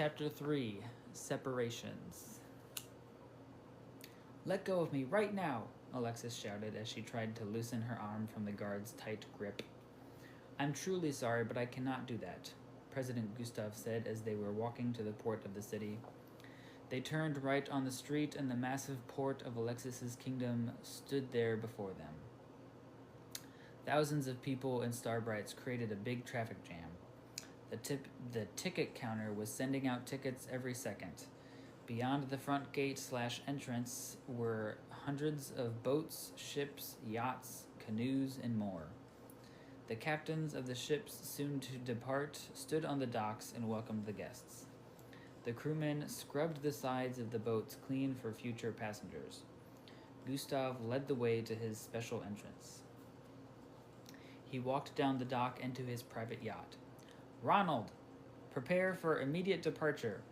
Chapter 3, Separations. "Let go of me right now," Alexis shouted as she tried to loosen her arm from the guard's tight grip. "I'm truly sorry, but I cannot do that," President Gustav said as they were walking to the port of the city. They turned right on the street, and the massive port of Alexis's kingdom stood there before them. Thousands of people in Starbrights created a big traffic jam. The ticket counter was sending out tickets every second. Beyond the front gate/entrance were hundreds of boats, ships, yachts, canoes, and more. The captains of the ships soon to depart stood on the docks and welcomed the guests. The crewmen scrubbed the sides of the boats clean for future passengers. Gustav led the way to his special entrance. He walked down the dock into his private yacht. "Ronald, prepare for immediate departure,"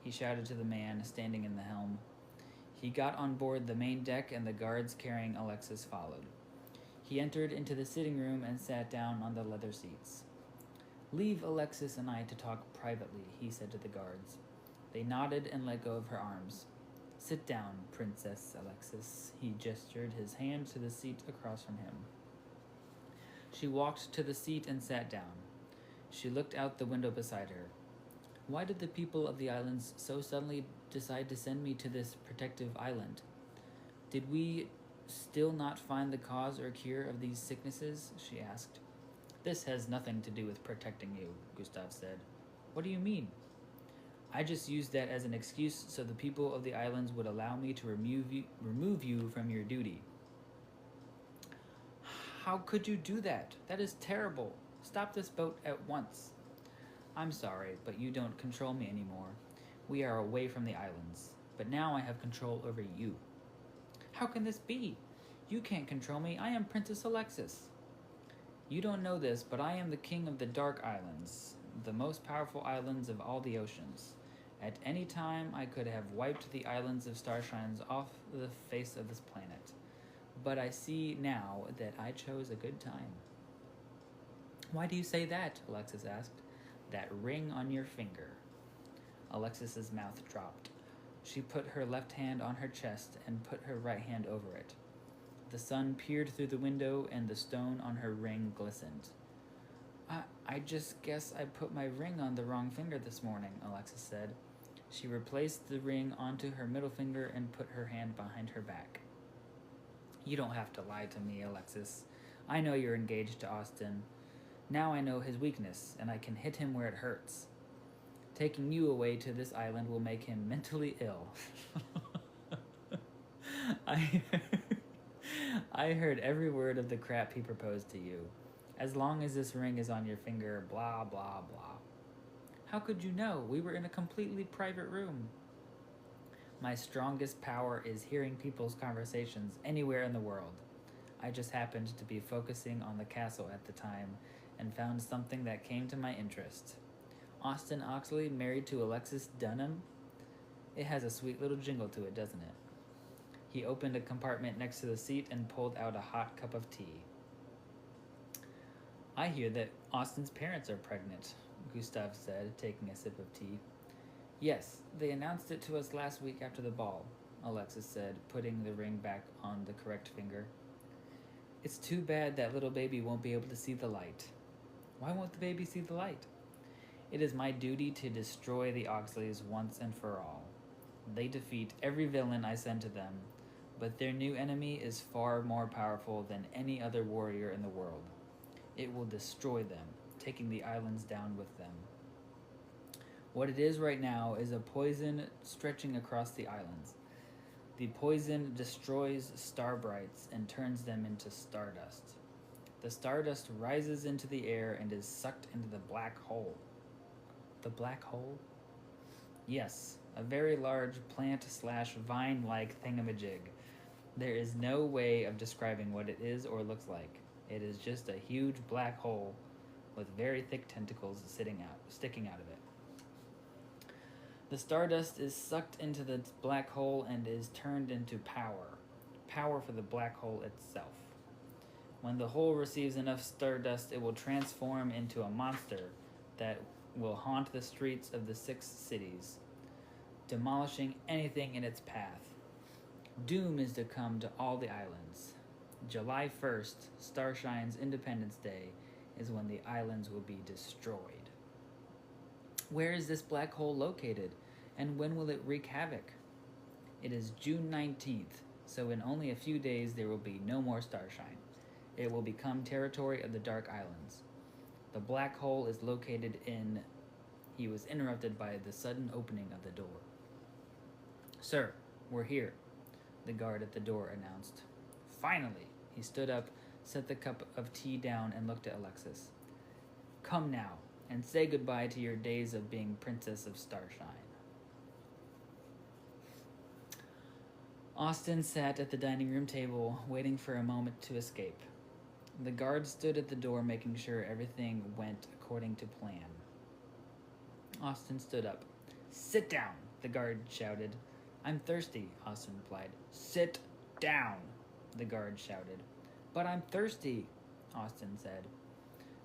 he shouted to the man standing in the helm. He got on board the main deck, and the guards carrying Alexis followed. He entered into the sitting room and sat down on the leather seats. "Leave Alexis and I to talk privately," he said to the guards. They nodded and let go of her arms. "Sit down, Princess Alexis," he gestured his hand to the seat across from him. She walked to the seat and sat down. She looked out the window beside her. "Why did the people of the islands so suddenly decide to send me to this protective island? Did we still not find the cause or cure of these sicknesses?" she asked. "This has nothing to do with protecting you," Gustav said. "What do you mean?" "I just used that as an excuse so the people of the islands would allow me to remove you from your duty." "How could you do that? That is terrible. Stop this boat at once." "I'm sorry, but you don't control me anymore. We are away from the islands, but now I have control over you." "How can this be? You can't control me. I am Princess Alexis." "You don't know this, but I am the king of the Dark Islands, the most powerful islands of all the oceans. At any time, I could have wiped the islands of Starshines off the face of this planet. But I see now that I chose a good time." "Why do you say that?" Alexis asked. "That ring on your finger." Alexis's mouth dropped. She put her left hand on her chest and put her right hand over it. The sun peered through the window, and the stone on her ring glistened. I just guess I put my ring on the wrong finger this morning," Alexis said. She replaced the ring onto her middle finger and put her hand behind her back. "You don't have to lie to me, Alexis. I know you're engaged to Austin. Now I know his weakness, and I can hit him where it hurts. Taking you away to this island will make him mentally ill." I heard every word of the crap he proposed to you. As long as this ring is on your finger, blah, blah, blah. "How could you know? We were in a completely private room." "My strongest power is hearing people's conversations anywhere in the world. I just happened to be focusing on the castle at the time and found something that came to my interest. Austin Oxley married to Alexis Dunham? It has a sweet little jingle to it, doesn't it?" He opened a compartment next to the seat and pulled out a hot cup of tea. "I hear that Austin's parents are pregnant," Gustav said, taking a sip of tea. "Yes, they announced it to us last week after the ball," Alexis said, putting the ring back on the correct finger. "It's too bad that little baby won't be able to see the light." "Why won't the baby see the light?" "It is my duty to destroy the Oxleys once and for all. They defeat every villain I send to them, but their new enemy is far more powerful than any other warrior in the world. It will destroy them, taking the islands down with them. What it is right now is a poison stretching across the islands. The poison destroys Starbrights and turns them into stardust. The stardust rises into the air and is sucked into the black hole." "The black hole?" "Yes, a very large plant/vine-like thingamajig. There is no way of describing what it is or looks like. It is just a huge black hole with very thick tentacles sticking out of it. The stardust is sucked into the black hole and is turned into power for the black hole itself. When the hole receives enough stardust, it will transform into a monster that will haunt the streets of the 6 cities, demolishing anything in its path. Doom is to come to all the islands. July 1st, Starshine's Independence Day, is when the islands will be destroyed. Where is this black hole located, and when will it wreak havoc? It is June 19th, so in only a few days there will be no more starshine. It will become territory of the Dark Islands. The black hole is located in... He was interrupted by the sudden opening of the door. Sir, we're here, the guard at the door announced. Finally, he stood up, set the cup of tea down, and looked at Alexis. Come now, and say goodbye to your days of being Princess of Starshine. Austin sat at the dining room table, waiting for a moment to escape. The guard stood at the door, making sure everything went according to plan. Austin stood up. Sit down, the guard shouted. I'm thirsty, Austin replied. Sit down, the guard shouted. But I'm thirsty, Austin said.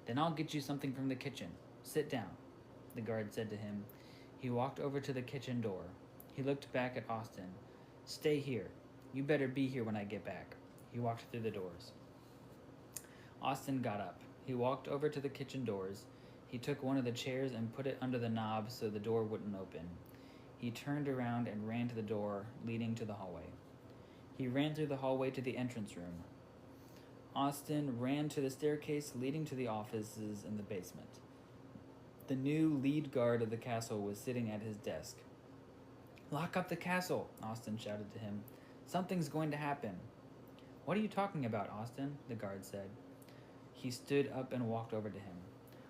Then I'll get you something from the kitchen. Sit down, the guard said to him. He walked over to the kitchen door. He looked back at Austin. Stay here. You better be here when I get back. He walked through the doors. Austin got up. He walked over to the kitchen doors. He took one of the chairs and put it under the knob so the door wouldn't open. He turned around and ran to the door leading to the hallway. He ran through the hallway to the entrance room. Austin ran to the staircase leading to the offices in the basement. The new lead guard of the castle was sitting at his desk. Lock up the castle, Austin shouted to him. Something's going to happen. What are you talking about, Austin? The guard said. He stood up and walked over to him.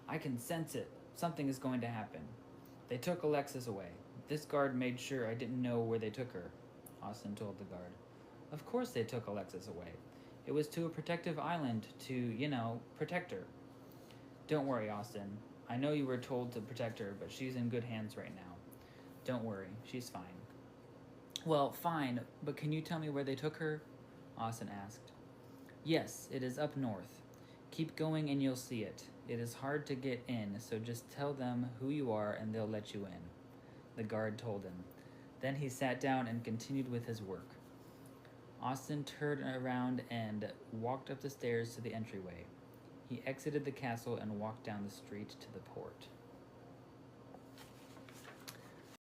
I can sense it. Something is going to happen. They took Alexis away. This guard made sure I didn't know where they took her, Austin told the guard. Of course they took Alexis away. It was to a protective island to, protect her. Don't worry, Austin. I know you were told to protect her, but she's in good hands right now. Don't worry, she's fine. Well, fine, but can you tell me where they took her? Austin asked. Yes, it is up north. Keep going and you'll see it. It is hard to get in, so just tell them who you are and they'll let you in, the guard told him. Then he sat down and continued with his work. Austin turned around and walked up the stairs to the entryway. He exited the castle and walked down the street to the port.